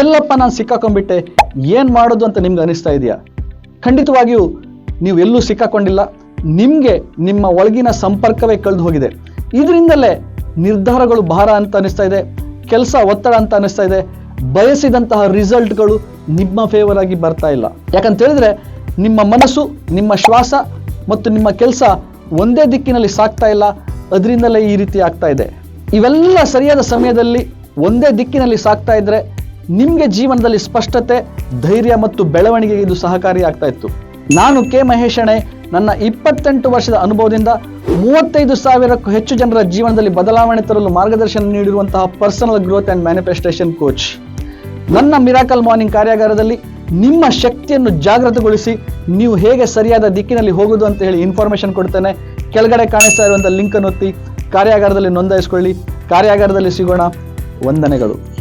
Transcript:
ಎಲ್ಲಪ್ಪ ನಾನು ಸಿಕ್ಕಾಕೊಂಡ್ಬಿಟ್ಟೆ, ಏನು ಮಾಡೋದು ಅಂತ ನಿಮ್ಗೆ ಅನಿಸ್ತಾ ಇದೆಯಾ? ಖಂಡಿತವಾಗಿಯೂ ನೀವು ಎಲ್ಲೂ ಸಿಕ್ಕಾಕೊಂಡಿಲ್ಲ. ನಿಮಗೆ ನಿಮ್ಮ ಒಳಗಿನ ಸಂಪರ್ಕವೇ ಕಳೆದು ಹೋಗಿದೆ. ಇದರಿಂದಲೇ ನಿರ್ಧಾರಗಳು ಭಾರ ಅಂತ ಅನಿಸ್ತಾ ಇದೆ, ಕೆಲಸ ಒತ್ತಡ ಅಂತ ಅನಿಸ್ತಾ ಇದೆ, ಬಯಸಿದಂತಹ ರಿಸಲ್ಟ್ಗಳು ನಿಮ್ಮ ಫೇವರ್ ಆಗಿ ಬರ್ತಾ ಇಲ್ಲ. ಯಾಕಂತ ಹೇಳಿದ್ರೆ ನಿಮ್ಮ ಮನಸ್ಸು, ನಿಮ್ಮ ಶ್ವಾಸ ಮತ್ತು ನಿಮ್ಮ ಕೆಲಸ ಒಂದೇ ದಿಕ್ಕಿನಲ್ಲಿ ಸಾಗ್ತಾ ಇಲ್ಲ. ಅದರಿಂದಲೇ ಈ ರೀತಿ ಆಗ್ತಾ ಇದೆ. ಇವೆಲ್ಲ ಸರಿಯಾದ ಸಮಯದಲ್ಲಿ ಒಂದೇ ದಿಕ್ಕಿನಲ್ಲಿ ಸಾಗ್ತಾ ಇದ್ರೆ ನಿಮಗೆ ಜೀವನದಲ್ಲಿ ಸ್ಪಷ್ಟತೆ, ಧೈರ್ಯ ಮತ್ತು ಬೆಳವಣಿಗೆಗೆ ಇದು ಸಹಕಾರಿ ಆಗ್ತಾ ಇತ್ತು. ನಾನು ಕೆ ಮಹೇಶಣೆ ನನ್ನ 28 ವರ್ಷದ ಅನುಭವದಿಂದ 35,000ಕ್ಕೂ ಹೆಚ್ಚು ಜನರ ಜೀವನದಲ್ಲಿ ಬದಲಾವಣೆ ತರಲು ಮಾರ್ಗದರ್ಶನ ನೀಡಿರುವಂತಹ personal growth and manifestation coach. ನನ್ನ ಮಿರಾಕಲ್ ಮಾರ್ನಿಂಗ್ ಕಾರ್ಯಾಗಾರದಲ್ಲಿ ನಿಮ್ಮ ಶಕ್ತಿಯನ್ನು ಜಾಗೃತಗೊಳಿಸಿ ನೀವು ಹೇಗೆ ಸರಿಯಾದ ದಿಕ್ಕಿನಲ್ಲಿ ಹೋಗೋದು ಅಂತ ಹೇಳಿ ಇನ್ಫಾರ್ಮೇಶನ್ ಕೊಡ್ತೇನೆ. ಕೆಳಗಡೆ ಕಾಣಿಸ್ತಾ ಇರುವಂಥ ಲಿಂಕ್ ಅನ್ನು ಒತ್ತಿ ಕಾರ್ಯಾಗಾರದಲ್ಲಿ ನೋಂದಾಯಿಸಿಕೊಳ್ಳಿ. ಕಾರ್ಯಾಗಾರದಲ್ಲಿ ಸಿಗೋಣ. ವಂದನೆಗಳು.